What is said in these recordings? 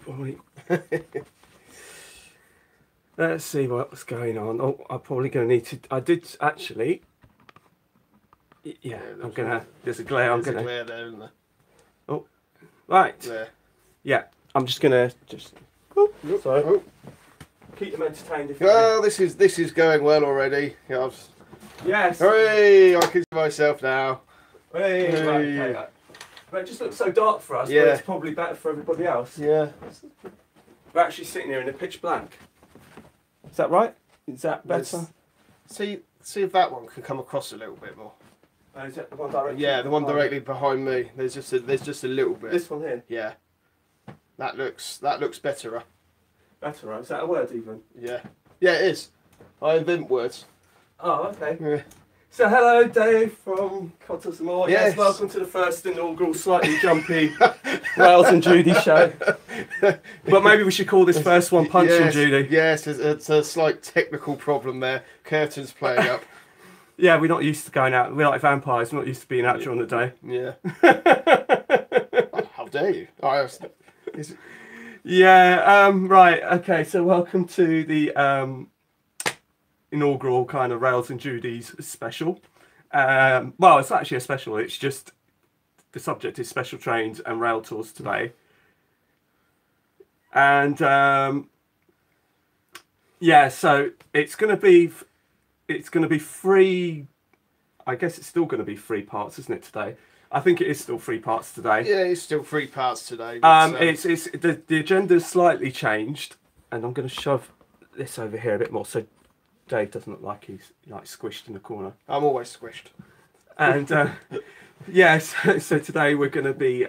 Probably. Let's see what's going on. Oh, I'm probably going to need to. I did actually. Yeah, I'm gonna. There's a glare. There's a glare there, isn't there? Oh, right. There. Yeah, I'm just gonna sorry. Keep them entertained. If Well, this is going well already. Yeah, yes. Hooray! I can see myself now. Hey. Right, okay. But it just looks so dark for us. Yeah. But it's probably better for everybody else. Yeah. We're actually sitting here in a pitch black. Is that right? Is that better? See if that one can come across a little bit more. Is that the one directly? Yeah, the one directly behind me. There's just a little bit. This one here. Yeah. That looks better. Better, right? Is that a word even? Yeah. Yeah, it is. I invent words. Oh, okay. Yeah. So hello, Dave from Cotters and More. Yes. Yes, welcome to the first inaugural slightly jumpy Rails&Judy show. But maybe we should call this first one Punch and Judy. Yes, it's a slight technical problem there. Curtains playing up. Yeah, we're not used to going out. We're like vampires. We're not used to being out during the day. Yeah. Oh, how dare you? Yeah, right, okay, so welcome to the inaugural kind of Rails&Judy's special. Well, it's actually a special, it's just the subject is special trains and rail tours today. And yeah, so it's going to be three, I guess it's still going to be 3 parts, isn't it, today? I think it is still 3 parts today. Yeah, it's still 3 parts today. It's the agenda's slightly changed, and I'm going to shove this over here a bit more so Dave doesn't look like he's like squished in the corner. I'm always squished. And yes, so today we're going to be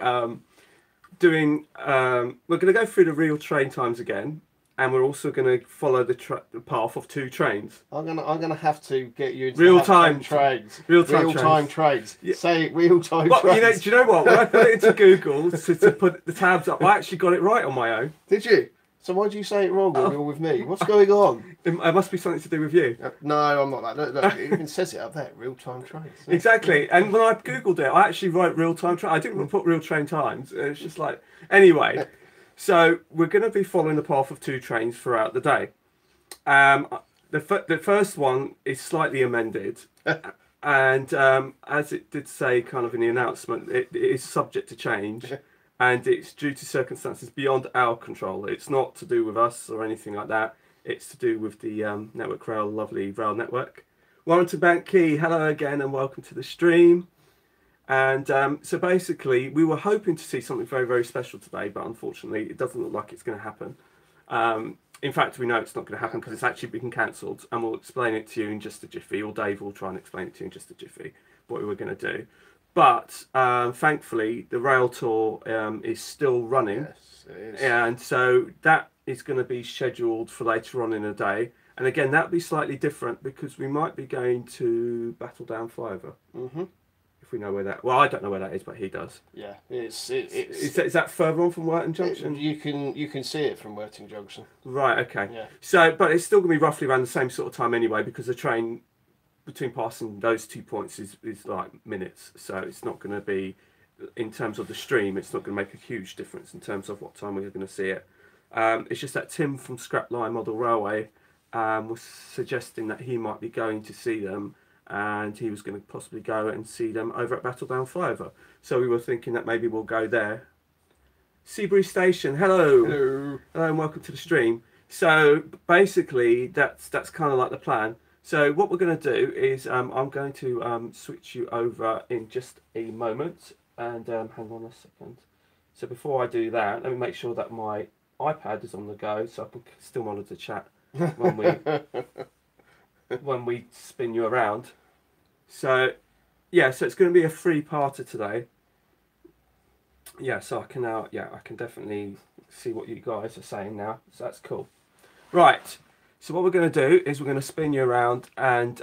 doing. We're going to go through the real train times again, and we're also going to follow the path of 2 trains. I'm gonna have to get you into Real-time trains. Real-time trains. Yeah. Say real-time Well, trains. do you know what? When I put it into Google to put the tabs up, I actually got it right on my own. Did you? So why do you say it wrong when you're with me? What's going on? It must be something to do with you. No, I'm not that. Look, it even says it up there. Real-time trains. Exactly. And when I Googled it, I actually wrote real-time train. I didn't put real train times. It's just like... Anyway, so we're going to be following the path of 2 trains throughout the day. The first one is slightly amended. And as it did say kind of in the announcement, it is subject to change. And it's due to circumstances beyond our control. It's not to do with us or anything like that. It's to do with the Network Rail, lovely rail network. Warrington Bank Key, hello again and welcome to the stream. And so basically, we were hoping to see something very, very special today, but unfortunately, it doesn't look like it's going to happen. In fact, we know it's not going to happen because it's actually been cancelled, and we'll explain it to you in just a jiffy, or Dave will try and explain it to you in just a jiffy, what we were going to do. But thankfully, the rail tour is still running. Yes, it is. And so that is going to be scheduled for later on in the day. And again, that'll be slightly different because we might be going to Battle Down Flyover. If we know where that... Well, I don't know where that is, but he does. Yeah, Is that further on from Worthing Junction? You can see it from Worthing Junction. Right, okay. Yeah. So, but it's still going to be roughly around the same sort of time anyway, because the train between passing those 2 points is like minutes. So it's not going to be, in terms of the stream, it's not going to make a huge difference in terms of what time we're going to see it. It's just that Tim from Scrapline Model Railway was suggesting that he might be going to see them, and he was going to possibly go and see them over at Battle Down Flyover. So we were thinking that maybe we'll go there. Seabury Station, hello. Hello. Hello and welcome to the stream. So basically that's kind of like the plan. So what we're going to do is I'm going to switch you over in just a moment, and hang on a second. So before I do that, let me make sure that my iPad is on the go so I can still monitor chat when we spin you around. So yeah, so it's going to be a 3-parter today. Yeah, so I can now, yeah, I can definitely see what you guys are saying now. So that's cool. Right. So what we're going to do is we're going to spin you around, and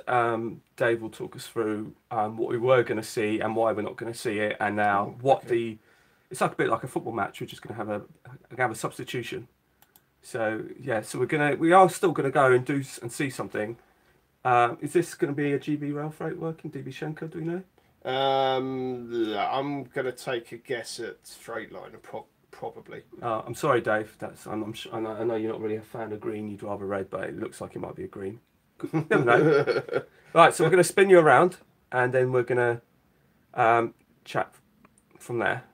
Dave will talk us through what we were going to see and why we're not going to see it, and now what the... It's like a bit like a football match. We're just going to have a substitution. So yeah, so we are still going to go and do and see something. Is this going to be a GB rail freight working? DB Schenker, do we know? I'm going to take a guess at Freightliner probably. I'm sorry, Dave. I know you're not really a fan of green. You'd rather red, but it looks like it might be a green. Never know. Right, so we're going to spin you around, and then we're going to chat from there.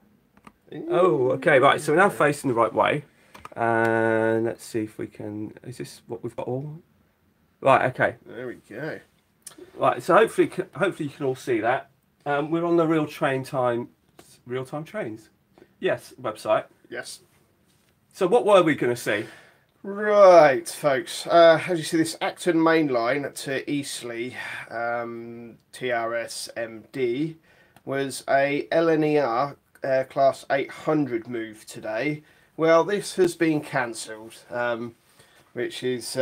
Oh, okay, right. So we're now facing the right way, and let's see if we can. Is this what we've got all? Right. Okay. There we go. Right. So hopefully you can all see that. We're on the real-time trains. Yes, website. Yes. So what were we going to see? Right, folks. As you see, this Acton main line to Eastleigh, TRS MD, was a LNER Class 800 move today. Well, this has been cancelled, which is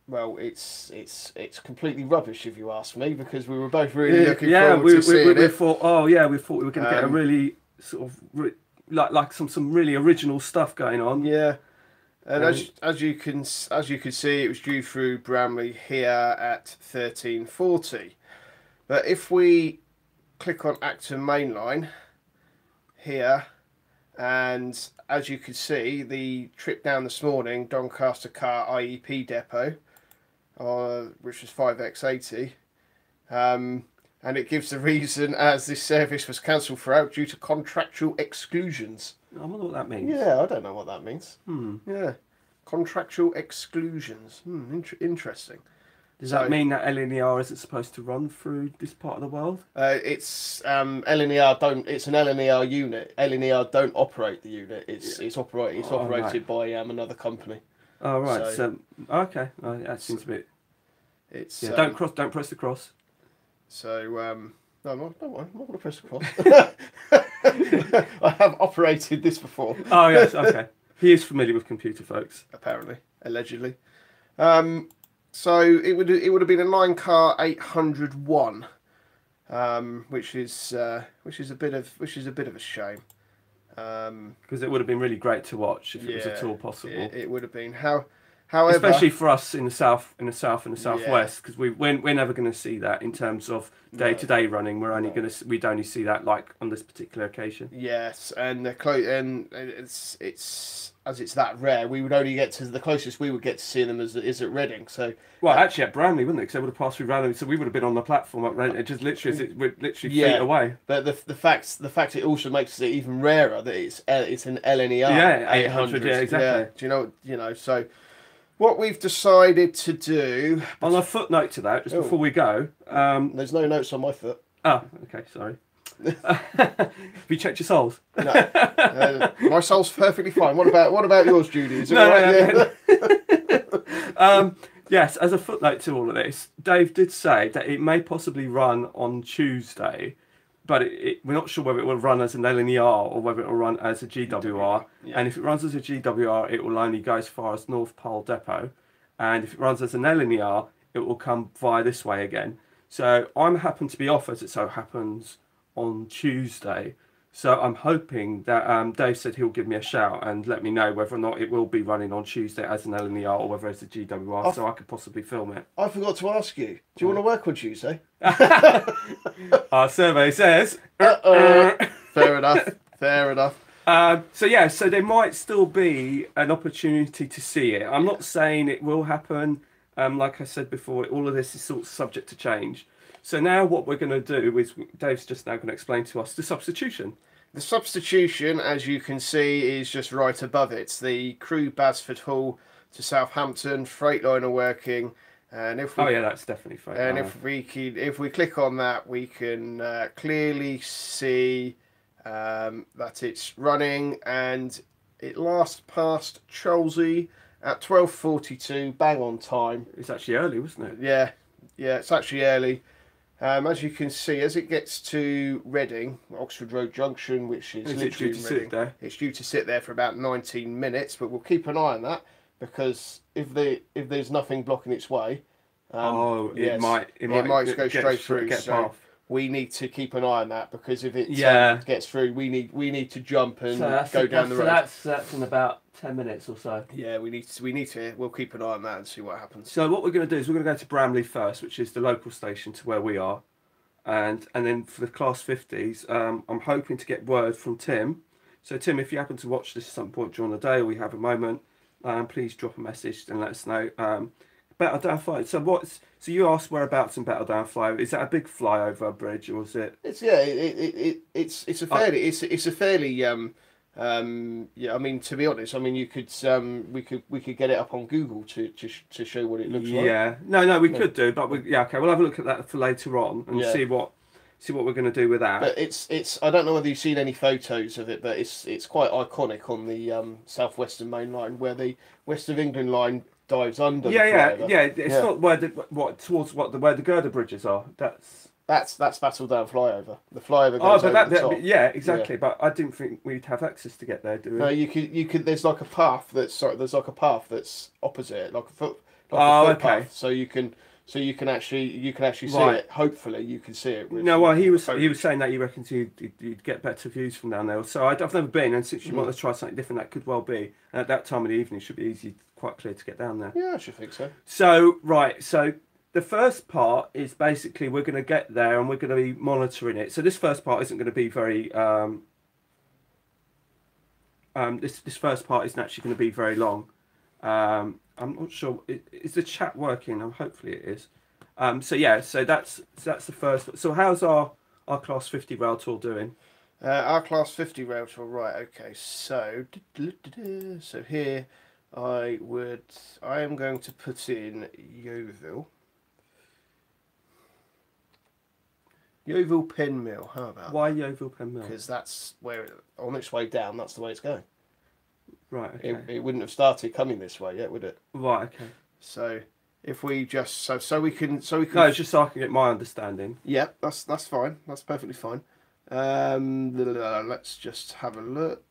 well, it's completely rubbish if you ask me, because we were both really looking forward to seeing it. We thought we were going to get a really sort of like some really original stuff going on. Yeah, and as you can see, it was due through Bramley here at 13:40. But if we click on Acton Mainline here, and as you can see, the trip down this morning, Doncaster Car IEP depot, which was 5x80, and it gives the reason as this service was cancelled throughout due to contractual exclusions. I wonder what that means. Yeah, I don't know what that means. Yeah, contractual exclusions. Interesting. Does that mean that LNER isn't supposed to run through this part of the world? It's LNER don't. It's an LNER unit. LNER don't operate the unit. It's operated by another company. Oh right. So okay, that seems a bit. It's don't press the cross. So no, I'm not going to press the cross. I have operated this before. Oh yes, okay. He is familiar with computer, folks. Apparently, allegedly. So it would have been a 9-car 801, which is a bit of a shame. Because it would have been really great to watch if it was at all possible. It would have been. However, especially for us in the south and the southwest, because we're never going to see that in terms of day-to-day running. We'd only see that like on this particular occasion. Yes, and it's that rare. We would only get to the closest we would get to seeing them is at Reading. So actually at Bramley, wouldn't it? Because they would have passed through Bramley, so we would have been on the platform at Reading. It just we're literally feet away. But the fact it also makes it even rarer that it's an LNER. Yeah, 800. Yeah, exactly. Yeah. Do you know? So what we've decided to do on a footnote to that, just before we go, there's no notes on my foot. Oh, okay, sorry. Have you checked your soles? No, my sole's perfectly fine. What about yours, Judy? Is it all right? Yes, as a footnote to all of this, Dave did say that it may possibly run on Tuesday, but we're not sure whether it will run as an LNER or whether it will run as a GWR. Yeah. And if it runs as a GWR, it will only go as far as North Pole Depot. And if it runs as an LNER, it will come via this way again. So I'm happen to be off, as it so happens, on Tuesday. So I'm hoping that Dave said he'll give me a shout and let me know whether or not it will be running on Tuesday as an LNER or whether it's a GWR, so I could possibly film it. I forgot to ask you. Do you want to work on Tuesday? Our survey says. Fair enough. So there might still be an opportunity to see it. I'm not saying it will happen. Like I said before, all of this is sort of subject to change. So now what we're going to do is, Dave's just now going to explain to us the substitution. The substitution, as you can see, is just right above it. The Crewe Basford Hall to Southampton, Freightliner working. And if we, that's definitely Freightliner. And if we click on that, we can clearly see that it's running, and it last passed Chelsea at 12:42, bang on time. It's actually early, wasn't it? Yeah, it's actually early. As you can see, as it gets to Reading, Oxford Road Junction, which is literally Reading, it's due to sit there for about 19 minutes, but we'll keep an eye on that, because if there's nothing blocking its way, it might go straight through. So we need to keep an eye on that, because if it gets through, we need to jump and go down the road. So that's in about 10 minutes or so. Yeah, we need to. We'll keep an eye on that and see what happens. So what we're going to do is we're going to go to Bramley first, which is the local station to where we are, and then for the Class 50s, I'm hoping to get word from Tim. So Tim, if you happen to watch this at some point during the day or we have a moment, please drop a message and let us know. Better Down so you asked whereabouts in Better Down Flyover. Is that a big flyover bridge or is it? It's it's a fairly it's a fairly yeah, I mean, to be honest, I mean, you could we could get it up on Google to show what it looks like. Yeah, no, we could do, but yeah, okay, we'll have a look at that for later on and see what we're going to do with that. But it's I don't know whether you've seen any photos of it, but it's quite iconic on the southwestern main line where the West of England line dives under. Yeah. It's not where where the girder bridges are. That's Battle Down Flyover. The flyover goes over the top. Yeah, exactly. Yeah. But I didn't think we'd have access to get there, do we? No, you could. There's like a path there's like a path that's opposite, like a footpath. Okay. So you can actually see it. Hopefully, you can see it. No, well, he was saying that he reckons you'd get better views from down there. So I've never been, and since you want to try something different, that could well be. And at that time of the evening, it should be easy, quite clear to get down there. Yeah, I should think so. So the first part is basically we're going to get there and we're going to be monitoring it. So this first part isn't going to be very this first part isn't actually going to be very long. I'm not sure. Is the chat working? Hopefully it is. So that's the first. So how's our Class 50 rail tour doing? Our Class 50 rail tour, right? Okay. So here I am going to put in Yeovil. Yeovil Pen Mill, how about? Why Yeovil Pen Mill? Because that's where, on its way down, that's the way it's going. Right, okay. It wouldn't have started coming this way yet, would it? Right, okay. So if we just so we can No, it's just so I can get my understanding. Yeah, that's fine. That's perfectly fine. Let's just have a look.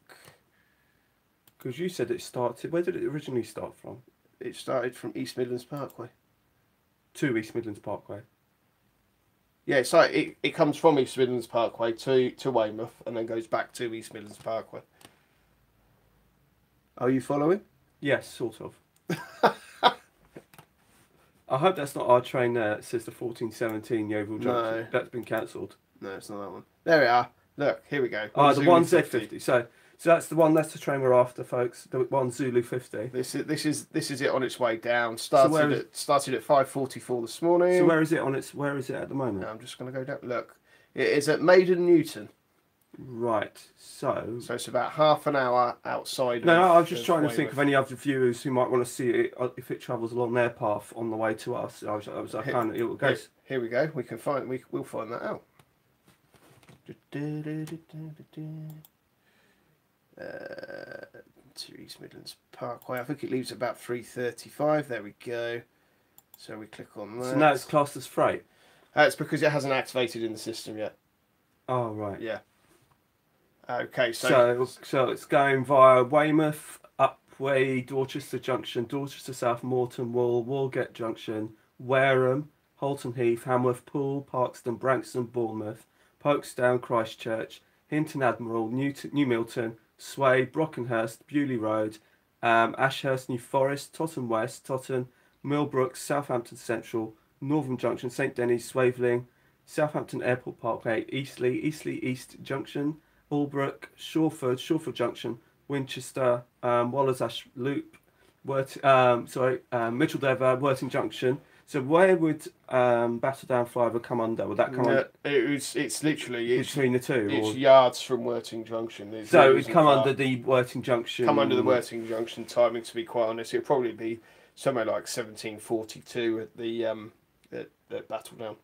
Because you said it started. Where did it originally start from? It started from East Midlands Parkway. To East Midlands Parkway. Yeah, it's like it comes from East Midlands Parkway to Weymouth and then goes back to East Midlands Parkway. Are you following? Yes, sort of. I hope that's not our train there. It says the 1417 Yeovil Junction. No. That's been cancelled. No, it's not that one. There we are. Look, here we go. Oh, the 1Z50. So that's the one. That's the train we're after, folks. The one Zulu 50. This is it on its way down. Started at 5:44 this morning. So where is it on its? Where is it at the moment? I'm just going to go down. Look, it is at Maiden Newton. Right. So it's about half an hour outside. No, I was just trying to think of any other viewers who might want to see it if it travels along their path on the way to us. Here we go. We'll find that out. To East Midlands Parkway. I think it leaves about 3:35. There we go. So we click on that. So now it's classed as freight. It's because it hasn't activated in the system yet. Oh right. Yeah. Okay. So it's going via Weymouth, Upwey, Dorchester Junction, Dorchester South, Moreton Wall, Walgate Junction, Wareham, Holton Heath, Hamworth Pool, Parkston, Branxton, Bournemouth, Folkestone, Christchurch, Hinton Admiral, New Milton, Sway, Brockenhurst, Bewley Road, Ashurst, New Forest, Totton West, Totton, Millbrook, Southampton Central, Northern Junction, St Denis, Swaveling, Southampton Airport Parkway, Eastleigh, Eastleigh East Junction, Albrook, Shawford Junction, Winchester, Wallersash Loop, Micheldever, Worthing Junction. So where would Battle Down Flyover come under? Would that come under? It's literally between the two. It's yards from Worthing Junction. So it would come under the Worthing Junction. Come under the Worthing Junction timing. To be quite honest, it'd probably be somewhere like 17:42 at the at Battle Down.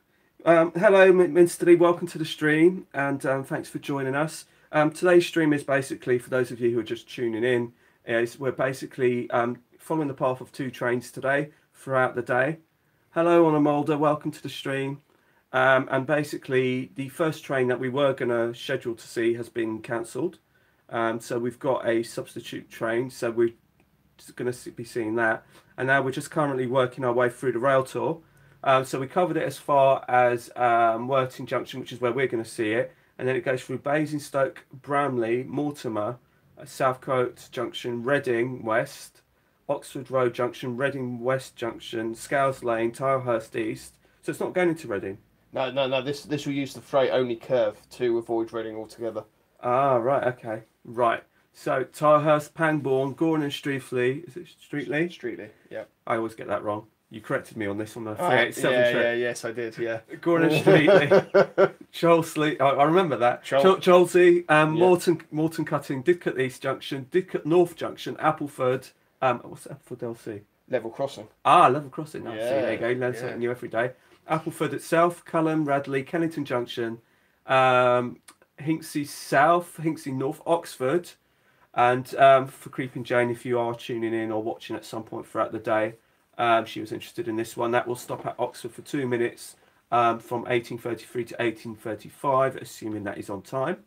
Hello, Minsterly. Welcome to the stream, and thanks for joining us. Today's stream is basically, for those of you who are just tuning in, we're basically following the path of two trains today throughout the day. Hello, Anna Mulder. Welcome to the stream. And basically, the first train that we were going to schedule to see has been cancelled. So we've got a substitute train. So we're going to be seeing that. And now we're just currently working our way through the rail tour. So we covered it as far as Worthing Junction, which is where we're going to see it. And then it goes through Basingstoke, Bramley, Mortimer, Southcote Junction, Reading West, Oxford Road Junction, Reading West Junction, Scales Lane, Tilehurst East. So it's not going into Reading. No. This will use the freight only curve to avoid Reading altogether. Ah, right, okay, right. So Tilehurst, Pangbourne, Gorn and Streatley. Is it Streatley? Streetly, yeah. I always get that wrong. You corrected me on this on the Ah, 387 trip. yes, I did, yeah. Gorn and Streatley. Cholsley. I remember that. Cholsey. Morton Cutting. Didcot East Junction. Didcot North Junction. Appleford. What's Appleford LC? Level crossing. Ah, Level Crossing. Oh, Yeah, see, there you go. You learn something new every day. Appleford itself. Culham, Radley, Kennington Junction. Hinksey South, Hinksey North, Oxford. And for Creeping Jane, if you are tuning in or watching at some point throughout the day, she was interested in this one. That will stop at Oxford for 2 minutes from 1833 to 1835, assuming that is on time.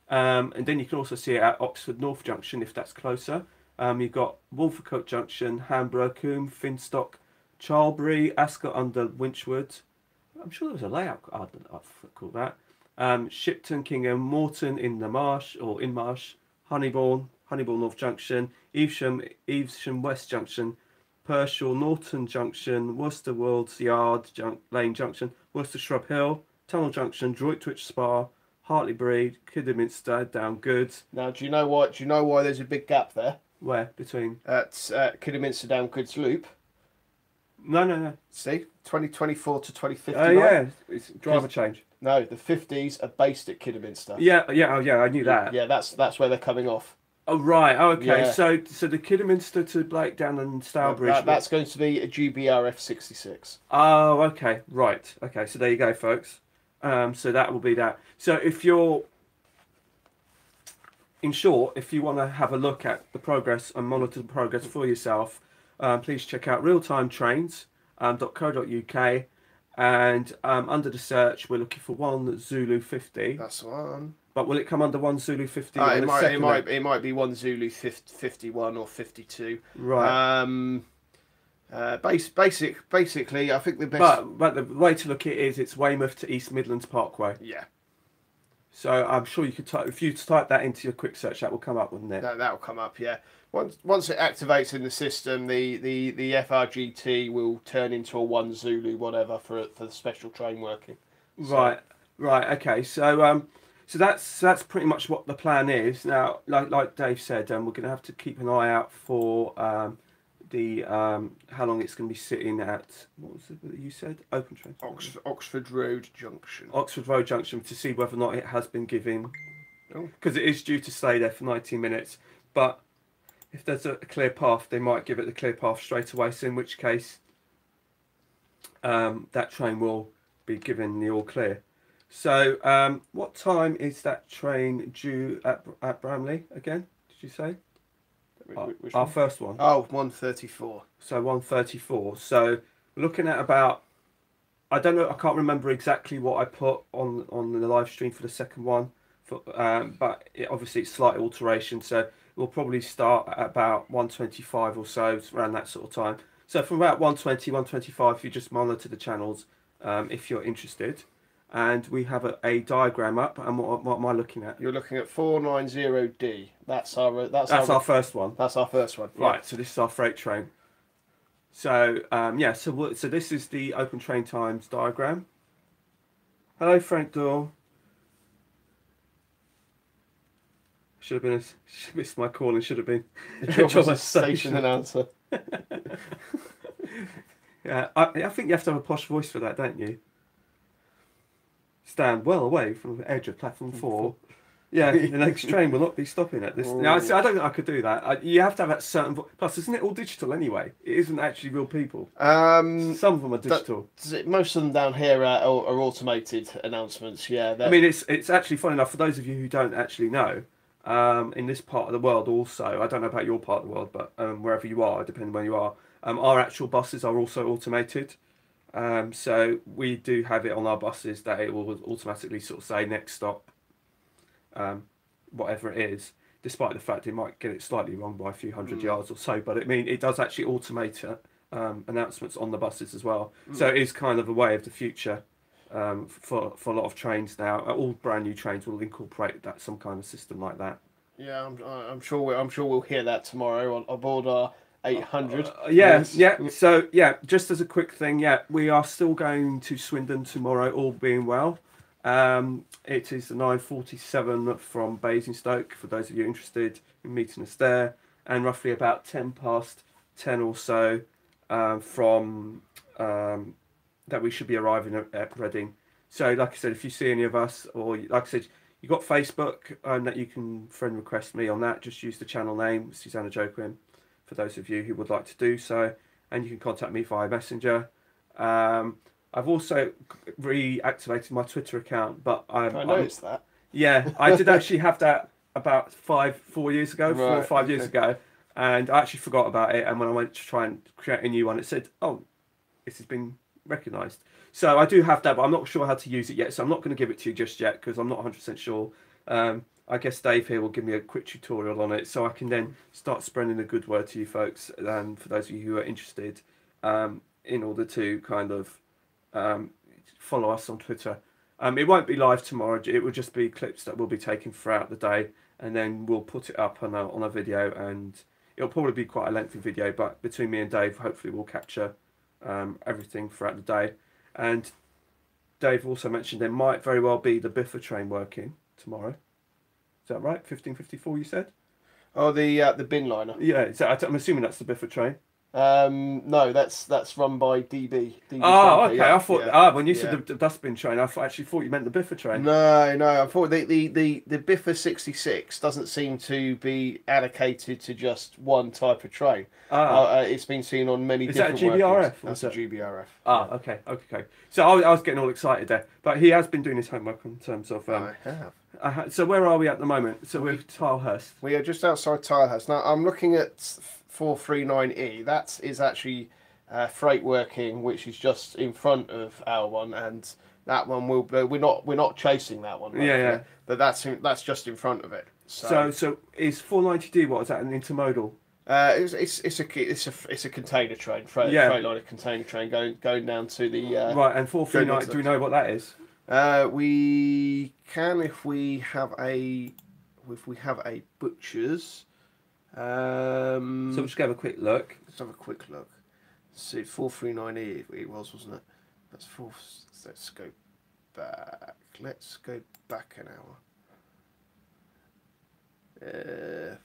And then you can also see it at Oxford North Junction if that's closer. You've got Wolvercote Junction, Hamborough, Coombe, Finstock, Charlbury, Ascot under Winchwood. I'm sure there was a layout called that. Shipton, Kingham, Morton in the Marsh or in Marsh, Honeybourne North Junction, Evesham West Junction, Pershore, Norton Junction, Worcester World's Yard Lane Junction, Worcester Shrub Hill, Tunnel Junction, Droitwich Spa, Hartleybury, Kidderminster, Down Goods. Now, do you know why? Do you know why there's a big gap there? Where between? At Kidderminster Down Goods Loop. No. See, 2024 to 2059. Oh yeah, it's driver change. No, the 50s are based at Kidderminster. Yeah. Oh yeah, I knew that. Yeah, that's where they're coming off. Oh right. Oh, okay. Yeah. So the Kidderminster to Blakedown and Stourbridge. That's going to be a GBRF 66. Oh, okay. Right. Okay. So there you go, folks. So that will be that. So if you're, in short, if you want to have a look at the progress and monitor the progress for yourself, please check out realtimetrains.co.uk, and under the search we're looking for 1 Zulu 50. That's the one. But will it come under 1 Zulu 50? It might be 1 Zulu 51 or 52. Right. Basically, I think the best. But the way to look at it is it's Weymouth to East Midlands Parkway. Yeah. So I'm sure you could type, if you type that into your quick search, that will come up, wouldn't it? That'll come up, yeah. Once it activates in the system, the FRGT will turn into a 1 Zulu whatever for the special train working. So. Right. Okay. So that's pretty much what the plan is. Now, like Dave said, we're going to have to keep an eye out for how long it's going to be sitting at. What was it that you said? Open train. Oxford Road Junction. Oxford Road Junction, to see whether or not it has been given, because it is due to stay there for 19 minutes. But if there's a clear path, they might give it the clear path straight away. So in which case, that train will be given the all clear. So what time is that train due at Bramley again? Did you say? Our first one. Oh, 1:34. So 1:34. So we're looking at about, I don't know, I can't remember exactly what I put on the live stream for the second one, but obviously it's slight alteration. So we'll probably start at about 1:25 or so, around that sort of time. So from about 1:20, 1:25, if you just monitor the channels, if you're interested. And we have a diagram up, and what am I looking at? You're looking at 490D. That's our first one. That's our first one. Right. Yeah. So this is our freight train. So So this is the open train times diagram. Hello, Frank Doyle. Should have missed my call and should have been a station announcer. Yeah, I think you have to have a posh voice for that, don't you? Stand well away from the edge of platform 4. Yeah, the next train will not be stopping at this. Now, I don't think I could do that. You have to have that certain voice. Plus, isn't it all digital anyway? It isn't actually real people. Some of them are digital. Most of them down here are automated announcements. Yeah. I mean, it's actually fun enough for those of you who don't actually know. In this part of the world, also, I don't know about your part of the world, but wherever you are, depending where you are, our actual buses are also automated. So we do have it on our buses that it will automatically sort of say next stop, whatever it is, despite the fact it might get it slightly wrong by a few hundred yards or so. But I mean, it does actually automate announcements on the buses as well. So it is kind of a way of the future for a lot of trains now. All brand new trains will incorporate some kind of system like that. Yeah, I'm sure we'll hear that tomorrow on aboard our 800. Yeah. So yeah, just as a quick thing, we are still going to Swindon tomorrow, all being well. It is the 9:47 from Basingstoke for those of you interested in meeting us there, and roughly about 10 or so from that we should be arriving at Reading. So, like I said, if you see any of us, or like I said, you got Facebook, that you can friend request me on that. Just use the channel name, Susanna Joquin, for those of you who would like to do so, and you can contact me via Messenger. I've also reactivated my Twitter account, but I noticed that. Yeah, I did actually have that about 4 years ago, 4 or 5 years ago, and I actually forgot about it. And when I went to try and create a new one, it said, "Oh, this has been recognised." So I do have that, but I'm not sure how to use it yet. So I'm not going to give it to you just yet because I'm not 100% sure. I guess Dave here will give me a quick tutorial on it, so I can then start spreading the good word to you folks, and for those of you who are interested, in order to kind of follow us on Twitter. It won't be live tomorrow. It will just be clips that we'll be taking throughout the day, and then we'll put it up on a video, and it'll probably be quite a lengthy video, but between me and Dave, hopefully we'll capture everything throughout the day. And Dave also mentioned there might very well be the Biffa train working tomorrow. Is that right? 15:54 you said? Oh, the bin liner. Yeah, so I'm assuming that's the Biffa train. No, that's run by DB. Oh, okay. Yeah, I thought when you said the dustbin train, I actually thought you meant the Biffa train. No. I thought the Biffa 66 doesn't seem to be allocated to just one type of train. It's been seen on many different. Is that a GBRF? That's a GBRF. Okay. So I was getting all excited there, but he has been doing his homework in terms of. I have. So where are we at the moment? So we're Tilehurst. We are just outside Tilehurst. Now I'm looking at 439E. That is actually freight working, which is just in front of our one, and that one will. We're not chasing that one. Right? Yeah. But that's just in front of it. So is 490D? What is that? An intermodal? It's a container train, freight liner container train going down to the right. And 439. Do we know what that is? We can if we have a butcher's. So we'll just have a quick look. Let's have a quick look. Let's see, 439E it was, wasn't it? That's four. Let's go back. Let's go back an hour.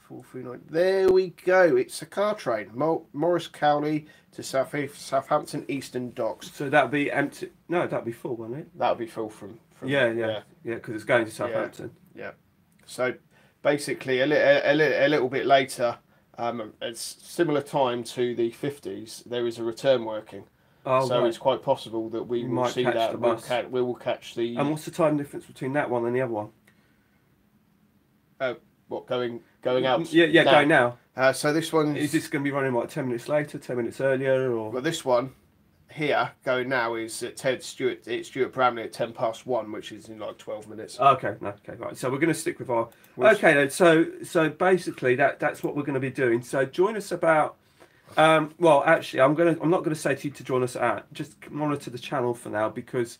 439. There we go. It's a car train. Morris Cowley to Southampton Eastern Docks. So that'd be empty. No, that'd be full, wouldn't it? That'd be full from yeah, because it's going to Southampton. Yeah. So basically, a little bit later, it's similar time to the 50s. There is a return working. So it's quite possible that we will see that. We will catch the. And what's the time difference between that one and the other one? What going out? Yeah, now? going now. So this one is this going to be running like 10 minutes later, 10 minutes earlier, or? Well, this one here going now is at It's Stuart Bramley at 1:10, which is in like 12 minutes. Okay, right. So we're going to stick with our. Okay, then. So basically that's what we're going to be doing. So join us about. Well, actually, I'm not going to say to you to join us at. Just monitor the channel for now because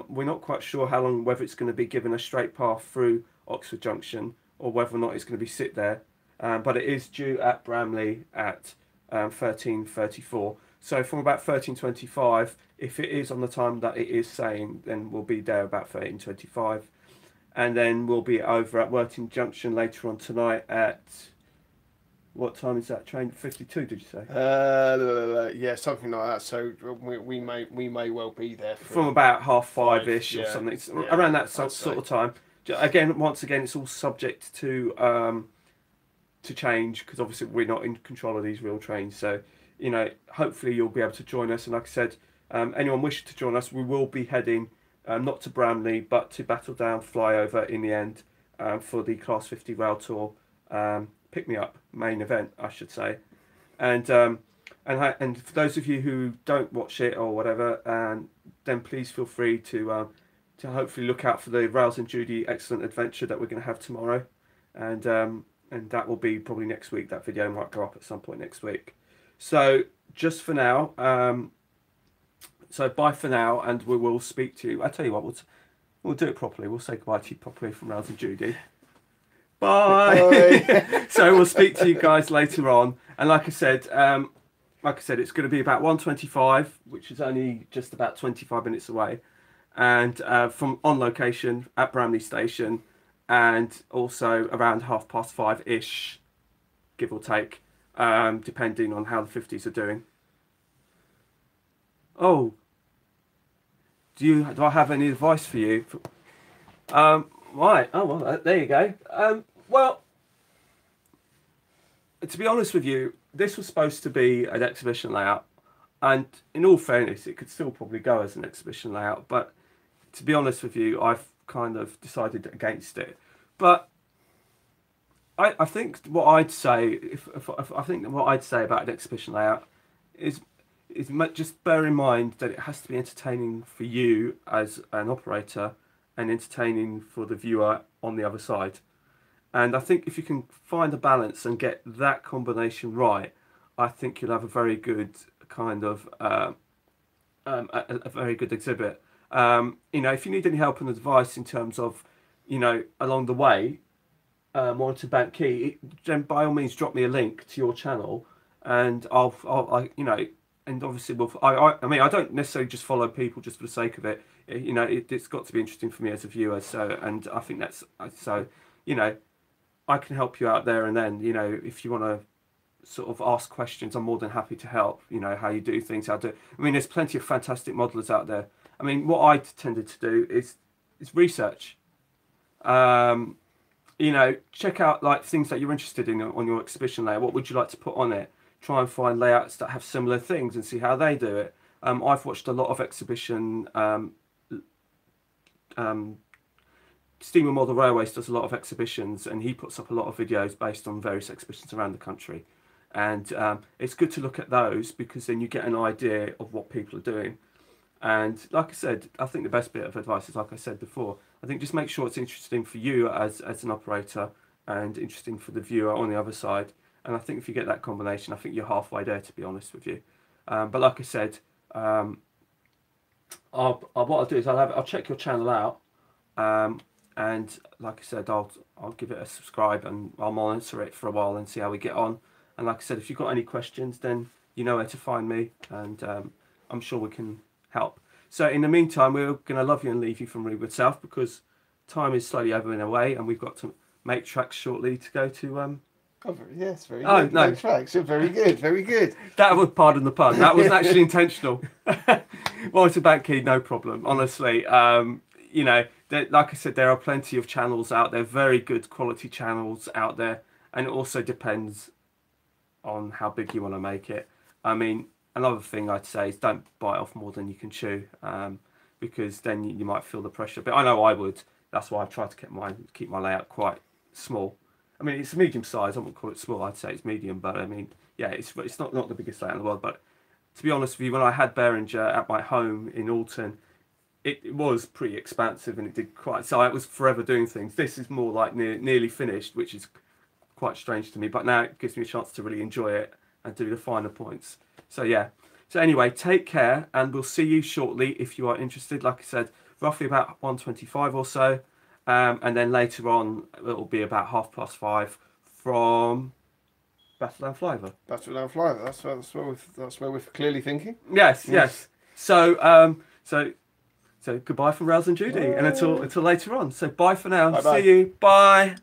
we're not quite sure how long, whether it's going to be given a straight path through Oxford Junction, or whether or not it's going to be sit there. But it is due at Bramley at 13:34. So from about 13:25, if it is on the time that it is saying, then we'll be there about 13:25. And then we'll be over at Worthing Junction later on tonight at... What time is that train? 52, did you say? Yeah, something like that. So we may well be there from about 5:30-ish or something. Around that sort of time. Once again, it's all subject to change because obviously we're not in control of these real trains. So, hopefully you'll be able to join us. And like I said, anyone wishing to join us, we will be heading not to Bramley but to Battledown flyover in the end for the Class 50 Rail Tour pick me up main event, I should say. And for those of you who don't watch it or whatever, then please feel free to hopefully look out for the Rails&Judy excellent adventure that we're going to have tomorrow, and that will be probably next week. That video might go up at some point next week. So just for now, so bye for now, and we will speak to you. I tell you what, we'll do it properly. We'll say goodbye to you properly from Rails&Judy. Bye. Bye. So we'll speak to you guys later on. And like I said, it's going to be about 1:25, which is only just about 25 minutes away, and from on location at Bramley Station, and also around 5:30-ish, give or take, depending on how the 50s are doing. Oh, do I have any advice for you? Right. Oh well, there you go. Well, to be honest with you, this was supposed to be an exhibition layout, and in all fairness, it could still probably go as an exhibition layout. But to be honest with you, I've kind of decided against it. But I think what I'd say, I think what I'd say about an exhibition layout is just bear in mind that it has to be entertaining for you as an operator and entertaining for the viewer on the other side. And I think if you can find a balance and get that combination right, I think you'll have a very good kind of a very good exhibit. If you need any help and advice in terms of, along the way, monitor bank key, then by all means drop me a link to your channel, and and obviously I don't necessarily just follow people just for the sake of it. It's got to be interesting for me as a viewer. So, and I think that's so. I can help you out there and then. If you want to sort of ask questions, I'm more than happy to help. How you do things, there's plenty of fantastic modelers out there. What I tended to do is research. Check out like things that you're interested in on your exhibition layout. What would you like to put on it? Try and find layouts that have similar things and see how they do it. I've watched a lot of exhibition. Steamer Model Railways does a lot of exhibitions, and he puts up a lot of videos based on various exhibitions around the country. And it's good to look at those, because then you get an idea of what people are doing. And like I said, I think the best bit of advice is, like I said before, I think just make sure it's interesting for you as an operator and interesting for the viewer on the other side. And I think if you get that combination, I think you're halfway there, to be honest with you. But like I said, what I'll do is I'll check your channel out. And like I said, I'll give it a subscribe, and I'll monitor it for a while and see how we get on. And like I said, if you've got any questions, then you know where to find me, and I'm sure we can help. So in the meantime, we're going to love you and leave you from Rewood South, because time is slowly ebbing away, and we've got to make tracks shortly to go to. Yes, very good. No. Make tracks. You're very good, very good. That was, pardon the pun. That wasn't actually intentional. Monitor bank key, no problem. Honestly, like I said, there are plenty of channels out there, very good quality channels out there, and it also depends on how big you want to make it. Another thing I'd say is don't bite off more than you can chew, because then you might feel the pressure. But I know I would. That's why I've tried to keep my layout quite small. It's medium size. I wouldn't call it small. I'd say it's medium. But yeah, it's not the biggest layout in the world. But to be honest with you, when I had Behringer at my home in Alton, it was pretty expansive, and it did quite. So I was forever doing things. This is more like nearly finished, which is quite strange to me. But now it gives me a chance to really enjoy it and do the finer points. So yeah. So anyway, take care, and we'll see you shortly if you are interested. Like I said, roughly about 1:25 or so. And then later on, it'll be about 5:30 from Battledown Flyover. Battledown Flyover. That's where we're clearly thinking. Yes. So goodbye from Rails and Judy, and until later on. So bye for now. Bye-bye. See you. Bye.